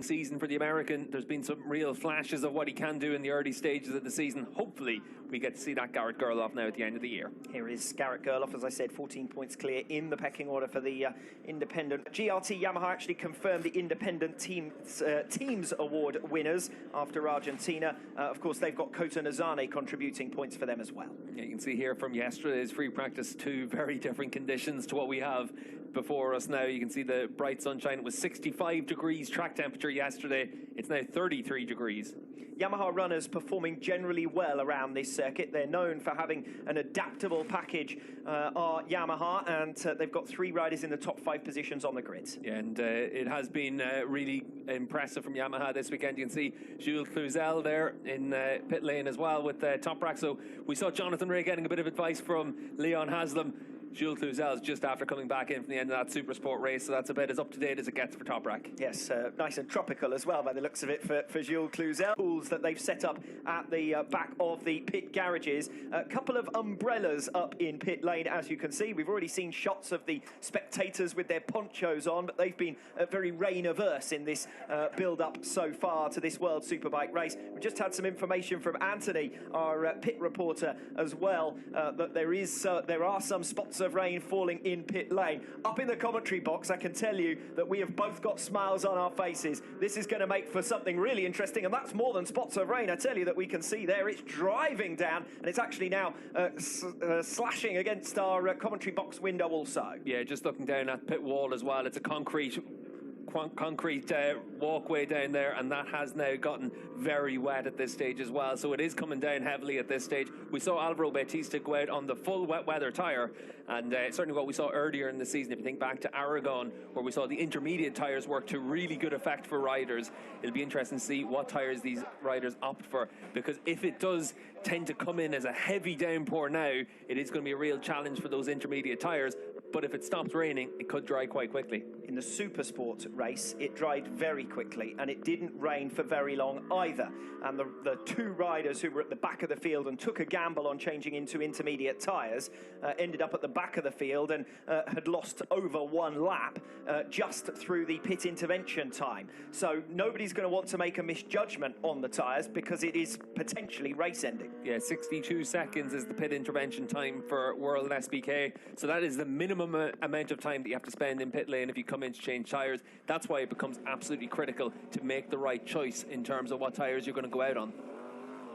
season for the American. There's been some real flashes of what he can do in the early stages of the season. Hopefully we get to see that Garrett Gerloff now at the end of the year. Here is Garrett Gerloff, as I said, 14 points clear in the pecking order for the independent. GRT Yamaha actually confirmed the independent teams award winners after Argentina. Of course, they've got Kota Nazane contributing points for them as well. Yeah, you can see here from yesterday's free practice, two very different conditions to what we have before us now. You can see the bright sunshine. It was 65 degrees track temperature yesterday. It's now 33 degrees. Yamaha runners performing generally well around this circuit. They're known for having an adaptable package, are Yamaha, and they've got 3 riders in the top 5 positions on the grids. Yeah, and it has been really impressive from Yamaha this weekend. You can see Jules Cluzel there in pit lane as well with Toprak. So we saw Jonathan Rea getting a bit of advice from Leon Haslam. Jules Cluzel is just after coming back in from the end of that Super Sport race, so that's about as up-to-date as it gets for Toprak. Yes, nice and tropical as well by the looks of it for Jules Cluzel. Pools that they've set up at the back of the pit garages. A couple of umbrellas up in pit lane, as you can see. We've already seen shots of the spectators with their ponchos on, but they've been very rain-averse in this build-up so far to this World Superbike race. We just had some information from Anthony, our pit reporter, as well, that there are some spots of rain falling in pit lane. Up in the commentary box, I can tell you that we have both got smiles on our faces. This is going to make for something really interesting, and that's more than spots of rain. I tell you that we can see there it's driving down, and it's actually now slashing against our commentary box window also. Yeah, just looking down at pit wall as well. It's a concrete walkway down there, and that has now gotten very wet at this stage as well, so it is coming down heavily at this stage. We saw Alvaro Bautista go out on the full wet weather tyre, and certainly what we saw earlier in the season, if you think back to Aragon, where we saw the intermediate tyres work to really good effect for riders. It'll be interesting to see what tyres these riders opt for, because if it does tend to come in as a heavy downpour now, it is going to be a real challenge for those intermediate tyres. But if it stops raining, it could dry quite quickly. In the Supersport race, it dried very quickly, and it didn't rain for very long either. And the 2 riders who were at the back of the field and took a gamble on changing into intermediate tyres ended up at the back of the field and had lost over 1 lap just through the pit intervention time. So nobody's going to want to make a misjudgment on the tyres because it is potentially race ending. Yeah, 62 seconds is the pit intervention time for World SBK. So that is the minimum amount of time that you have to spend in pit lane if you come in to change tyres. That's why it becomes absolutely critical to make the right choice in terms of what tyres you're going to go out on.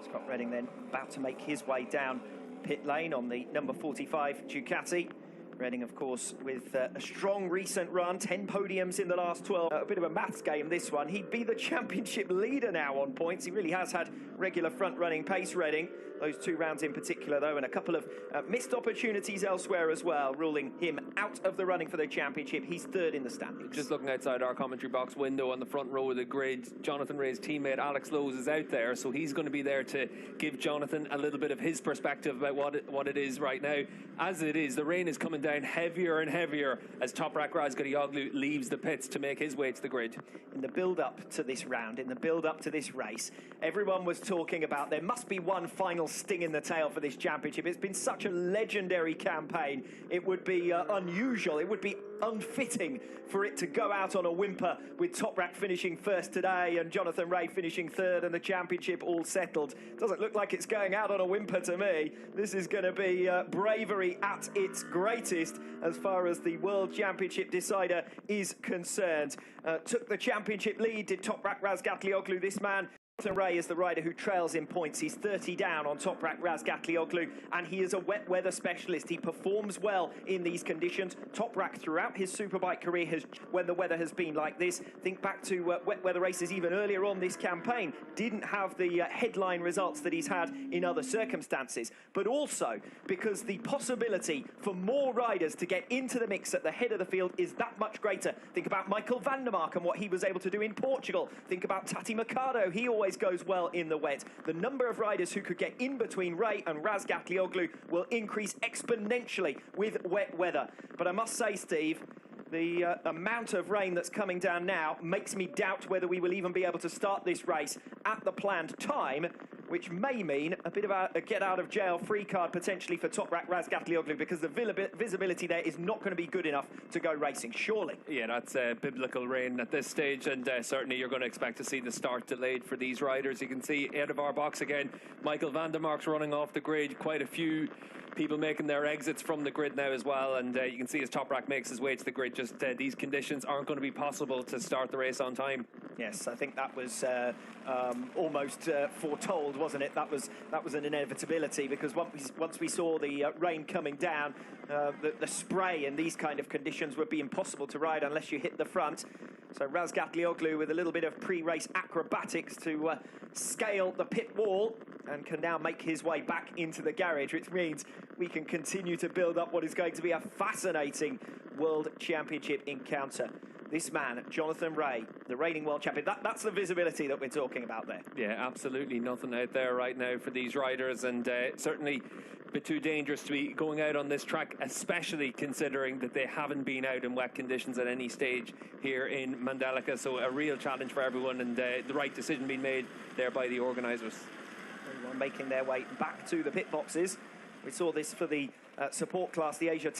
Scott Redding then about to make his way down pit lane on the number 45 Ducati. Redding, of course, with a strong recent run, 10 podiums in the last 12. A bit of a maths game, this one. He'd be the championship leader now on points. He really has had regular front-running pace, Redding. Those 2 rounds in particular, though, and a couple of missed opportunities elsewhere as well, ruling him out of the running for the championship. He's 3rd in the standings. Just looking outside our commentary box window on the front row of the grid, Jonathan Rea's teammate Alex Lowes is out there, so he's going to be there to give Jonathan a little bit of his perspective about what it is right now. As it is, the rain is coming down heavier and heavier as Toprak Razgatlioglu leaves the pits to make his way to the grid. In the build-up to this round, in the build-up to this race, everyone was talking about there must be one final sting in the tail for this championship. It's been such a legendary campaign. It would be unusual. It would be unfitting for it to go out on a whimper with Toprak finishing 1st today and Jonathan Rea finishing 3rd and the championship all settled. Doesn't look like it's going out on a whimper to me. This is going to be bravery at its greatest as far as the World Championship decider is concerned. Took the championship lead, did Toprak Razgatlioglu, this man. Jonathan Rea is the rider who trails in points. He's 30 down on Toprak Razgatlioglu, and he is a wet weather specialist. He performs well in these conditions. Toprak, throughout his Superbike career, when the weather has been like this, think back to wet weather races even earlier on this campaign, didn't have the headline results that he's had in other circumstances. But also because the possibility for more riders to get into the mix at the head of the field is that much greater. Think about Michael van der Mark and what he was able to do in Portugal. Think about Tati Mercado. He always goes well in the wet. The number of riders who could get in between Rea and Razgatlioglu will increase exponentially with wet weather. But I must say, Steve, the amount of rain that's coming down now makes me doubt whether we will even be able to start this race at the planned time which may mean a bit of a get-out-of-jail-free card potentially for Toprak Razgatlioglu, because the visibility there is not going to be good enough to go racing, surely. Yeah, that's biblical rain at this stage, and certainly you're going to expect to see the start delayed for these riders. You can see out of our box again, Michael van der Mark's running off the grid. Quite a few people making their exits from the grid now as well, and you can see as Toprak makes his way to the grid, just these conditions aren't going to be possible to start the race on time. Yes, I think that was almost foretold, wasn't it? That was an inevitability, because once we saw the rain coming down, the spray in these kind of conditions would be impossible to ride unless you hit the front. So Razgatlioglu with a little bit of pre-race acrobatics to scale the pit wall, and can now make his way back into the garage, which means we can continue to build up what is going to be a fascinating World Championship encounter. This man, Jonathan Rea, the reigning world champion, that's the visibility that we're talking about there. Yeah, absolutely nothing out there right now for these riders, and certainly a bit too dangerous to be going out on this track, especially considering that they haven't been out in wet conditions at any stage here in Mandalika. So a real challenge for everyone, and the right decision being made there by the organisers. Everyone making their way back to the pit boxes. We saw this for the support class, the Asia